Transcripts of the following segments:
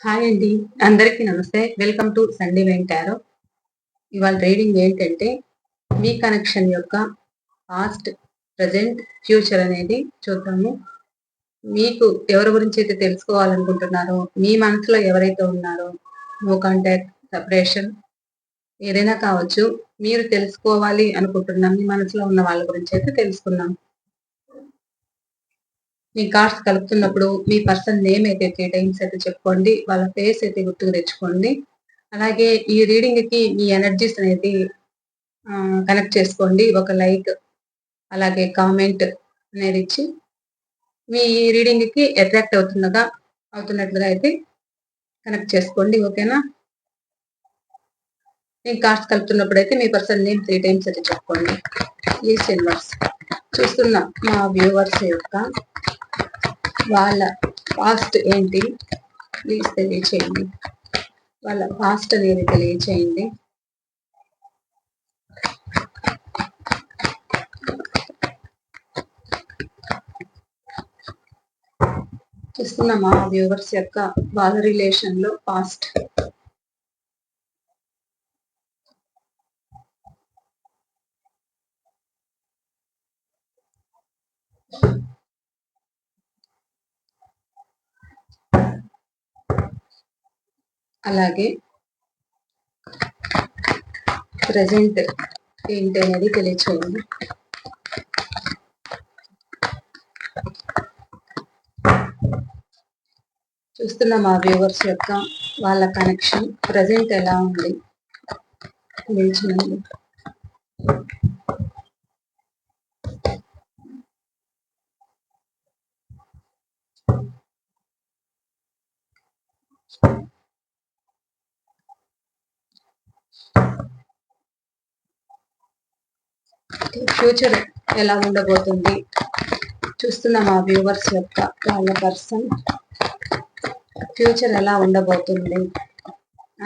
Hi అండి. అందరికీ నమస్తే. Welcome to Sunday wine tarot. ఇవాళ రీడింగ్ ఏంటంటే, మీ కనెక్షన్ యొక్క పాస్ట్, ప్రెజెంట్, ఫ్యూచర్ అనేది చూద్దాము. మీకు ఎవరి గురించి అయితే తెలుసుకోవాలనుకుంటున్నారో, మీ మనసులో ఎవరైతే ఉన్నారో, నో కాంటాక్ట్, సెపరేషన్ ఏదైనా కావచ్చు. మీరు తెలుసుకోవాలి అనుకుంటున్న మీ మనసులో ఉన్న వాళ్ళ గురించి అయితే తెలుసుకుందాం. మీ కార్డ్స్ కలుపుతున్నప్పుడు మీ పర్సన్ నేమ్ అయితే 3 టైమ్స్ అయితే చెప్పుకోండి. వాళ్ళ ఫేస్ అయితే గుర్తుకు తెచ్చుకోండి. అలాగే ఈ రీడింగ్ కి మీ ఎనర్జీస్ అనేది కనెక్ట్ చేసుకోండి. ఒక లైక్ అలాగే కామెంట్ అనేది ఇచ్చి మీ రీడింగ్ కి అట్రాక్ట్ అవుతున్నట్లుగా అయితే కనెక్ట్ చేసుకోండి. ఓకేనా? నేను కార్డ్స్ కలుపుతున్నప్పుడు అయితే మీ పర్సన్ నేమ్ 3 టైమ్స్ అయితే చెప్పుకోండి. ప్లీజ్ యూనివర్స్ చూస్తున్న మా వ్యూవర్స్ యొక్క వాళ్ళ పాస్ట్ ఏంటి ప్లీజ్ తెలియచేయండి. వాళ్ళ పాస్ట్ అనేది తెలియచేయండి. చూస్తున్న మా వ్యూవర్స్ యొక్క వాళ్ళ రిలేషన్ లో పాస్ట్ అలాగే ప్రెజెంట్ ఏంటి అనేది తెలియచేయండి. చూస్తున్న మా వ్యూవర్స్ యొక్క వాళ్ళ కనెక్షన్ ప్రెజెంట్ ఎలా ఉంది తెలియచేయండి. ఫ్యూచర్ ఎలా ఉండబోతుంది చూస్తున్న మా వ్యూవర్స్ యొక్క వాళ్ళ పర్సన్ ఫ్యూచర్ ఎలా ఉండబోతుంది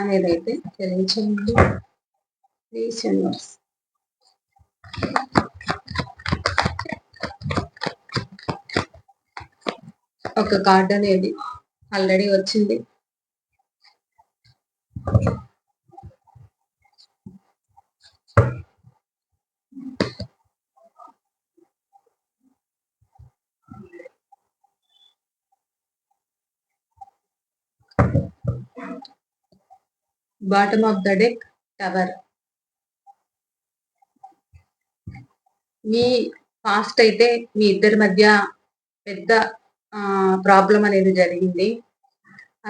అనేది అయితే తెలియచేయండి. ప్లీజ్ యూనివర్స్ ఒక కార్డ్ అనేది ఆల్రెడీ వచ్చింది. Bottom of the deck tower. Me past అయితే మీ ఇద్దరి మధ్య పెద్ద ప్రాబ్లం అనేది జరిగింది.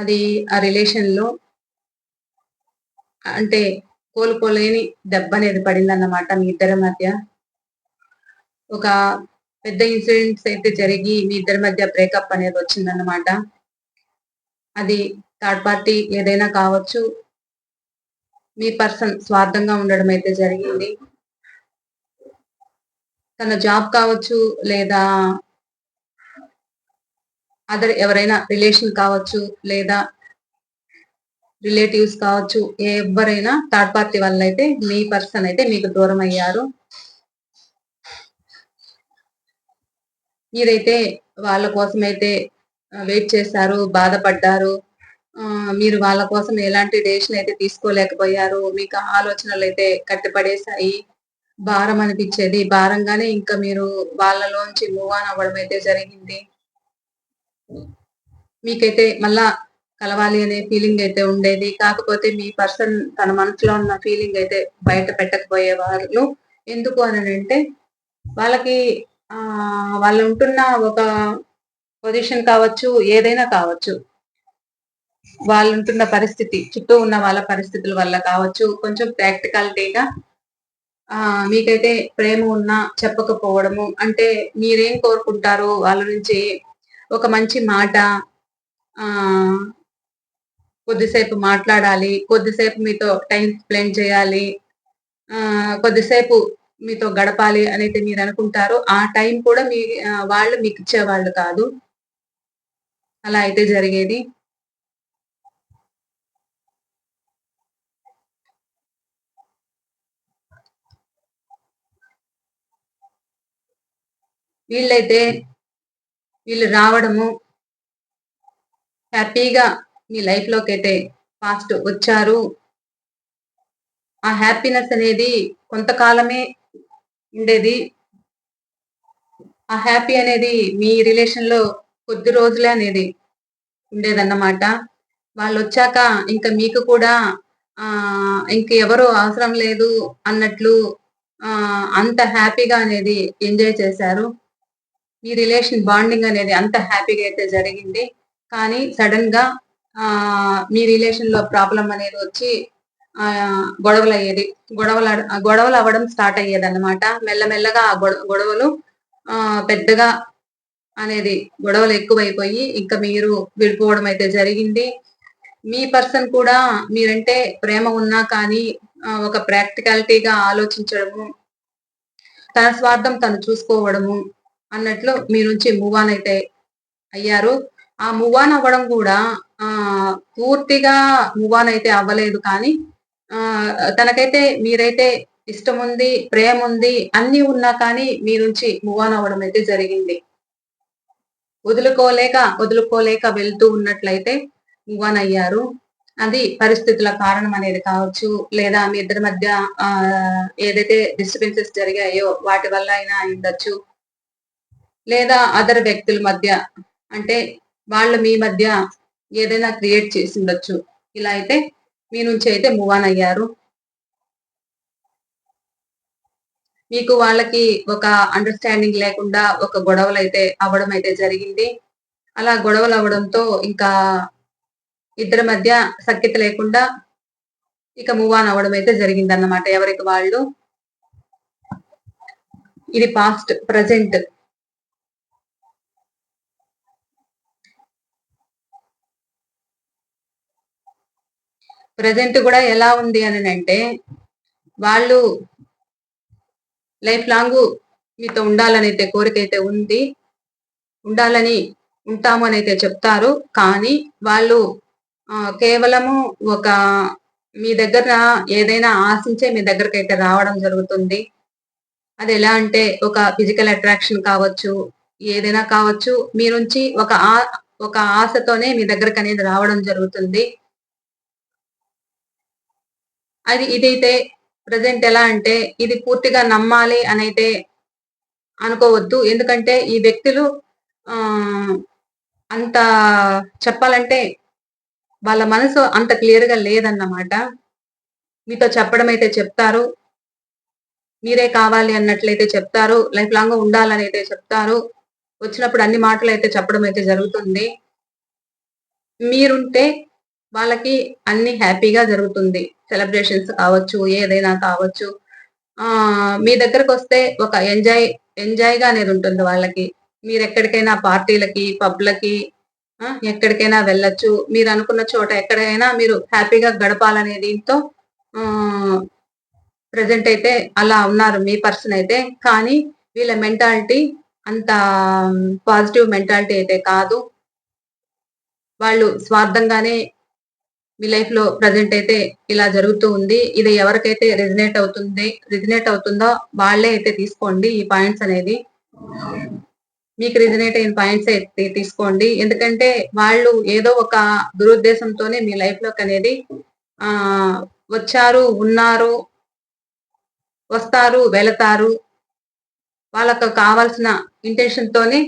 అది ఆ రిలేషన్ లో అంటే కోలుకోలేని దెబ్బ అనేది పడిందన్నమాట మీ ఇద్దరి మధ్య. ఒక పెద్ద ఇన్సిడెంట్స్ అయితే జరిగి మీ ఇద్దరి మధ్య బ్రేకప్ అనేది వచ్చిందన్నమాట. అది థర్డ్ పార్టీ ఏదైనా కావచ్చు. మీ పర్సన్ స్వార్థంగా ఉండడం అయితే జరిగింది. తన జాబ్ కావచ్చు లేదా అదర్ ఎవరైనా రిలేషన్ కావచ్చు లేదా రిలేటివ్స్ కావచ్చు, ఎవరైనా థర్డ్ పార్టీ వల్ల అయితే మీ పర్సన్ అయితే మీకు దూరం అయ్యారు. మీరైతే వాళ్ళ కోసం అయితే వెయిట్ చేశారు, బాధపడ్డారు. మీరు వాళ్ళ కోసం ఎలాంటి డెసిషన్ అయితే తీసుకోలేకపోయారు. మీకు ఆలోచనలు అయితే కట్టిపడేశాయి. భారం అనిపించేది. భారంగానే ఇంకా మీరు వాళ్ళలోంచి మూవ్ ఆన్ అవ్వడం అయితే జరిగింది. మీకైతే మళ్ళా కలవాలి అనే ఫీలింగ్ అయితే ఉండేది. కాకపోతే మీ పర్సన్ తన మనసులో ఉన్న ఫీలింగ్ అయితే బయట పెట్టకపోయేవాళ్ళు. ఎందుకు అనంటే వాళ్ళకి వాళ్ళు ఉంటున్న ఒక పొజిషన్ కావచ్చు, ఏదైనా కావచ్చు. వాళ్ళు ఉంటున్న పరిస్థితి, చుట్టూ ఉన్న వాళ్ళ పరిస్థితుల వల్ల కావచ్చు, కొంచెం ప్రాక్టికాలిటీగా మీకైతే ప్రేమ ఉన్నా చెప్పకపోవడము. అంటే మీరేం కోరుకుంటారో వాళ్ళ నుంచి ఒక మంచి మాట, కొద్దిసేపు మాట్లాడాలి, కొద్దిసేపు మీతో టైం స్పెండ్ చేయాలి, కొద్దిసేపు మీతో గడపాలి అనేది మీరు అనుకుంటారు. ఆ టైం కూడా వాళ్ళు మీకు ఇచ్చేవాళ్ళు కాదు. అలా అయితే జరిగేది. వీళ్ళు రావడము హ్యాపీగా మీ లైఫ్ లోకి అయితే ఫాస్ట్ వచ్చారు. ఆ హ్యాపీనెస్ అనేది కొంతకాలమే ఉండేది. ఆ హ్యాపీ అనేది మీ రిలేషన్ లో కొద్ది రోజులే అనేది ఉండేదన్నమాట. వాళ్ళొచ్చాక ఇంక మీకు కూడా ఇంక ఎవరు అవసరం లేదు అన్నట్లు అంత హ్యాపీగా అనేది ఎంజాయ్ చేశారు. మీ రిలేషన్ బాండింగ్ అనేది అంత హ్యాపీగా అయితే జరిగింది. కానీ సడన్ గా మీ రిలేషన్ లో ప్రాబ్లం అనేది వచ్చి గొడవలు అయ్యేది. గొడవలు అవ్వడం స్టార్ట్ అయ్యేదన్నమాట. మెల్లమెల్లగా ఆ గొడవలు పెద్దగా అనేది గొడవలు ఎక్కువైపోయి ఇంకా మీరు విడిపోవడం అయితే జరిగింది. మీ పర్సన్ కూడా మీరంటే ప్రేమ ఉన్నా కానీ ఒక ప్రాక్టికాలిటీగా ఆలోచించడము, తన స్వార్థం తను చూసుకోవడము అన్నట్లు మీ నుంచి మూవ్ ఆన్ అయితే అయ్యారు. ఆ మూవ్ ఆన్ అవ్వడం కూడా పూర్తిగా మూవ్ ఆన్ అయితే అవ్వలేదు కానీ తనకైతే మీరైతే ఇష్టం ఉంది, ప్రేమ ఉంది, అన్ని ఉన్నా కానీ మీ నుంచి మూవ్ ఆన్ అవ్వడం అయితే జరిగింది. వదులుకోలేక వెళ్తూ ఉన్నట్లయితే మూవ్ ఆన్ అయ్యారు. అది పరిస్థితుల కారణం అనేది కావచ్చు, లేదా మీ ఇద్దరి మధ్య ఏదైతే డిస్టర్బెన్సెస్ జరిగాయో వాటి వల్ల అయినా ఉండొచ్చు, లేదా అదర్ వ్యక్తుల మధ్య అంటే వాళ్ళు మీ మధ్య ఏదైనా క్రియేట్ చేసి ఉండొచ్చు. ఇలా అయితే మీ నుంచి అయితే మూవ్ ఆన్ అయ్యారు. మీకు వాళ్ళకి ఒక అండర్స్టాండింగ్ లేకుండా ఒక గొడవలు అయితే అవ్వడం అయితే జరిగింది. అలా గొడవలు అవ్వడంతో ఇంకా ఇద్దరి మధ్య సఖ్యత లేకుండా ఇక మూవ్ ఆన్ అవ్వడం అయితే జరిగిందన్నమాట ఎవరికి వాళ్ళు. ఇది పాస్ట్. ప్రజెంట్ కూడా ఎలా ఉంది అని అంటే, వాళ్ళు లైఫ్ లాంగ్ మీతో ఉండాలని అయితే కోరిక అయితే ఉంది, ఉండాలని ఉంటాము అని అయితే చెప్తారు. కానీ వాళ్ళు కేవలము ఒక మీ దగ్గర ఏదైనా ఆశించే మీ దగ్గరకు అయితే రావడం జరుగుతుంది. అది ఎలా అంటే ఒక ఫిజికల్ అట్రాక్షన్ కావచ్చు, ఏదైనా కావచ్చు, మీ నుంచి ఒక ఆశతోనే మీ దగ్గరకు అనేది రావడం జరుగుతుంది. ఇదైతే ప్రజెంట్ ఎలా అంటే ఇది పూర్తిగా నమ్మాలి అని అయితే అనుకోవద్దు. ఎందుకంటే ఈ వ్యక్తులు అంత చెప్పాలంటే వాళ్ళ మనసు అంత క్లియర్ గా లేదన్నమాట. మీతో చెప్పడం అయితే చెప్తారు, మీరే కావాలి అన్నట్లయితే చెప్తారు, లైఫ్ లాంగ్ ఉండాలని అయితే చెప్తారు. వచ్చినప్పుడు అన్ని మాటలు అయితే చెప్పడం అయితే జరుగుతుంది. మీరుంటే వాళ్ళకి అన్ని హ్యాపీగా జరుగుతుంది. సెలబ్రేషన్స్ కావచ్చు, ఏదైనా కావచ్చు. మీ దగ్గరకు వస్తే ఒక ఎంజాయ్ గా అనేది ఉంటుంది వాళ్ళకి. మీరు ఎక్కడికైనా పార్టీలకి, పబ్లకి ఎక్కడికైనా వెళ్ళొచ్చు. మీరు అనుకున్న చోట ఎక్కడైనా మీరు హ్యాపీగా గడపాలనే దీంతో ప్రజెంట్ అయితే అలా ఉన్నారు మీ పర్సన్ అయితే. కానీ వీళ్ళ మెంటాలిటీ అంత పాజిటివ్ మెంటాలిటీ అయితే కాదు. వాళ్ళు స్వార్థంగానే మీ లైఫ్ లో ప్రజెంట్ అయితే ఇలా జరుగుతూ ఉంది. ఇది ఎవరికైతే రిజనేట్ అవుతుందో వాళ్ళే అయితే తీసుకోండి ఈ పాయింట్స్ అనేది. మీకు రిజనేట్ అయిన పాయింట్స్ అయితే తీసుకోండి. ఎందుకంటే వాళ్ళు ఏదో ఒక దురుద్దేశంతోనే మీ లైఫ్ లోకి అనేది వచ్చారు, ఉన్నారు, వస్తారు, వెళతారు. వాళ్ళకు కావాల్సిన ఇంటెన్షన్ తోనే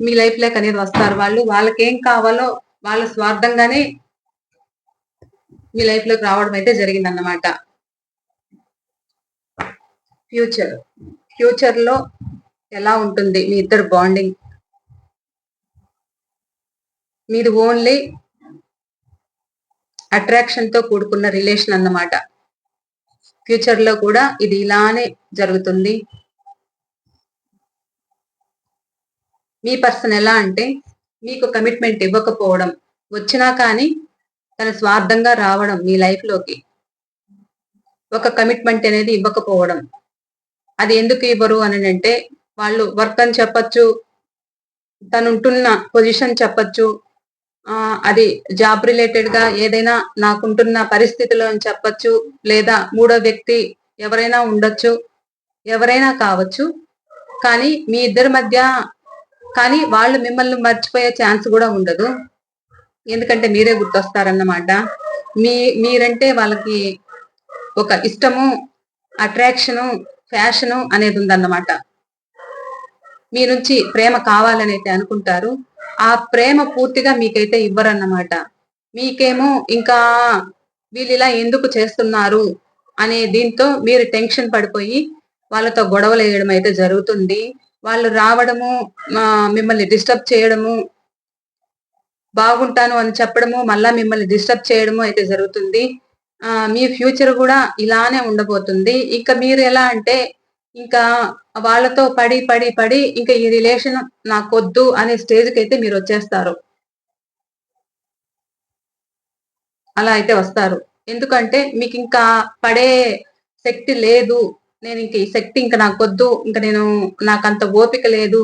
మీ లైఫ్ లోకి అనేది వస్తారు. వాళ్ళకి ఏం కావాలో వాళ్ళ స్వార్థంగానే మీ లైఫ్ లోకి రావడం అయితే జరిగిందన్నమాట. ఫ్యూచర్ లో ఎలా ఉంటుంది మీ ఇద్దరు బాండింగ్? మీది ఓన్లీ అట్రాక్షన్ తో కూడుకున్న రిలేషన్ అన్నమాట. ఫ్యూచర్ లో కూడా ఇది ఇలానే జరుగుతుంది. మీ పర్సన్ ఎలా అంటే మీకు కమిట్మెంట్ ఇవ్వకపోవడం, వచ్చినా కానీ తన స్వార్థంగా రావడం మీ లైఫ్ లోకి, ఒక కమిట్మెంట్ అనేది ఇవ్వకపోవడం. అది ఎందుకు ఇవ్వరు అని అంటే వాళ్ళు వర్క్ అని చెప్పచ్చు, తను ఉంటున్న పొజిషన్ చెప్పచ్చు, అది జాబ్ రిలేటెడ్ గా ఏదైనా నాకుంటున్న పరిస్థితిలో అని చెప్పచ్చు, లేదా మూడో వ్యక్తి ఎవరైనా ఉండొచ్చు, ఎవరైనా కావచ్చు. కానీ మీ ఇద్దరి మధ్య కానీ వాళ్ళు మిమ్మల్ని మర్చిపోయే ఛాన్స్ కూడా ఉండదు. ఎందుకంటే మీరే గుర్తొస్తారన్నమాట. మీరంటే వాళ్ళకి ఒక ఇష్టము, అట్రాక్షను, ఫ్యాషను అనేది ఉందన్నమాట. మీ నుంచి ప్రేమ కావాలని అయితే అనుకుంటారు. ఆ ప్రేమ పూర్తిగా మీకైతే ఇవ్వరన్నమాట. మీకేమో ఇంకా వీళ్ళిలా ఎందుకు చేస్తున్నారు అనే దీంతో మీరు టెన్షన్ పడిపోయి వాళ్ళతో గొడవలేయడం అయితే జరుగుతుంది. వాళ్ళు రావడము, మిమ్మల్ని డిస్టర్బ్ చేయడము, బాగుంటాను అని చెప్పడము, మళ్ళా మిమ్మల్ని డిస్టర్బ్ చేయడము అయితే జరుగుతుంది. మీ ఫ్యూచర్ గూడా ఇలానే ఉండబోతుంది. ఇక మీరు ఎలా అంటే, ఇంకా వాళ్ళతో పడి, పడి, పడి ఇంక ఈ రిలేషన్ నాకొద్దు అనే స్టేజ్‌కైతే మీరొచ్చేస్తారు. అలా అయితే వస్తారు. ఎందుకంటే మీకింకా పడే శక్తి లేదు. నేనింక ఈ శక్తి ఇంక నాకొద్దు. ఇంక నాకంత ఓపిక లేదు.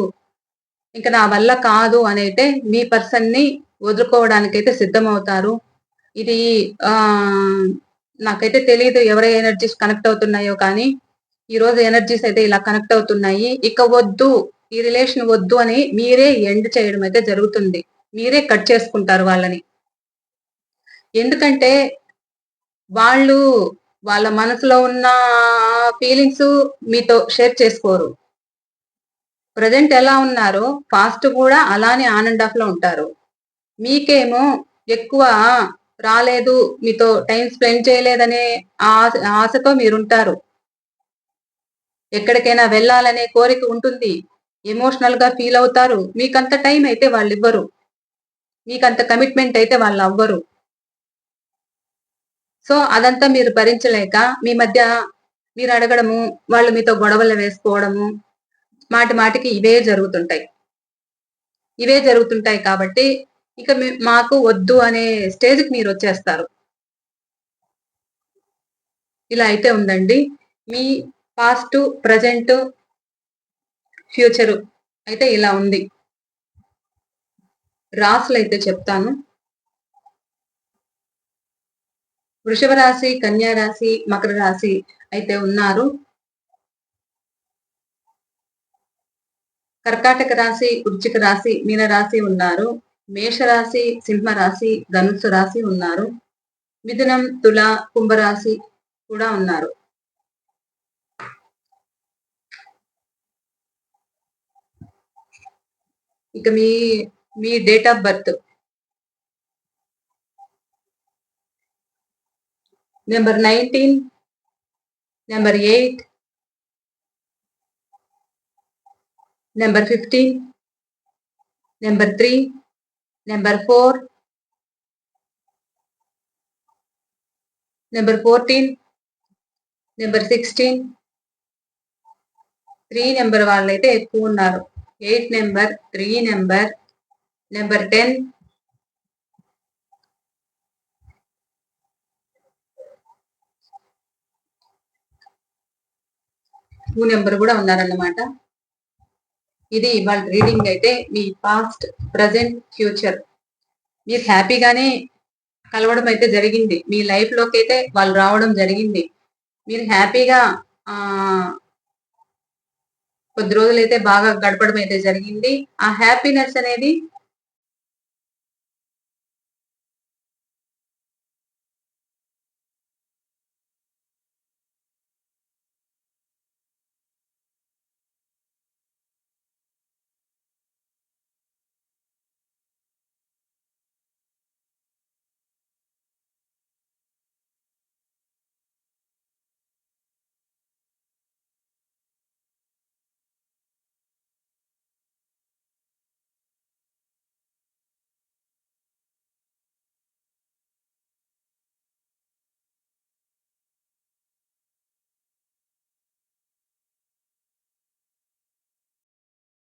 ఇంక నా వల్ల కాదు అనైతే మీ పర్సన్‌ని వదులుకోవడానికైతే సిద్ధమవుతారు. ఇది ఆహ్, నాకైతే తెలీదు ఎవరి ఎనర్జీస్ కనెక్ట్ అవుతున్నాయో కానీ, ఈరోజు ఎనర్జీస్ అయితే ఇలా కనెక్ట్ అవుతున్నాయి. ఇక వద్దు, ఈ రిలేషన్ వద్దు అని మీరే ఎండ్ చేయడం అయితే జరుగుతుంది. మీరే కట్ చేసుకుంటారు వాళ్ళని. ఎందుకంటే వాళ్ళు వాళ్ళ మనసులో ఉన్న ఫీలింగ్స్ మీతో షేర్ చేసుకోరు. ప్రెజెంట్ ఎలా ఉన్నారో పాస్ట్ కూడా అలానే ఆన్ అండ్ ఆఫ్‌లో ఉంటారు. మీకేమో ఎక్కువ రాలేదు, మీతో టైమ్ స్పెండ్ చేయలేదనే ఆశతో మీరుంటారు. ఎక్కడికైనా వెళ్ళాలనే కోరిక ఉంటుంది. ఎమోషనల్‌గా ఫీల్ అవుతారు. మీకంత టైం అయితే వాళ్ళివ్వరు. మీకంత కమిట్మెంట్ అయితే వాళ్ళవ్వరు. సో, అదంతా మీరు భరించలేక మీ మధ్య మీరడగడము, వాళ్ళు మీతో గొడవలు వేసుకోవడము, మాటి మాటికి ఇవే జరుగుతుంటాయి. ఇవే జరుగుతుంటాయి కాబట్టి, ఇక మాకు వద్దు అనే స్టేజ్‌కి మీరొచ్చేస్తారు. ఇలా అయితే ఉందండి. మీ పాస్టు, ప్రెజెంటు, ఫ్యూచరు అయితే ఇలా ఉంది. రాసులైతే చెప్తాను. వృషభ రాశి, కన్యా రాశి, మకర రాశి అయితే ఉన్నారు. కర్కాటక రాశి, వృశ్చిక రాశి, మీన రాశి ఉన్నారు. మేషరాశి, సింహ రాశి, ధనుస్సు రాశి ఉన్నారు. మిథునం, తుల, కుంభరాశి కూడా ఉన్నారు. ఇక మీ date of birth number 19, number 8, number 15, number 3, number 4, number 14, number 16, 3 number వాళ్ళైతే ఎక్కువున్నారు. 8 నెంబర్, 3 నెంబర్, నెంబర్ 10, 2 నెంబర్ కూడా ఉన్నారన్నమాట. ఇది ఇవాళ రీడింగ్ అయితే మీ పాస్ట్, ప్రెజెంట్, ఫ్యూచర్. మీరు హ్యాపీగానే కలవడం అయితే జరిగింది. మీ లైఫ్‌లోకి అయితే వాళ్ళు రావడం జరిగింది. మీరు హ్యాపీగా ఆహ్, కొద్ది రోజులైతే బాగా గడపడం అయితే జరిగింది. ఆ హ్యాపీనెస్ అనేది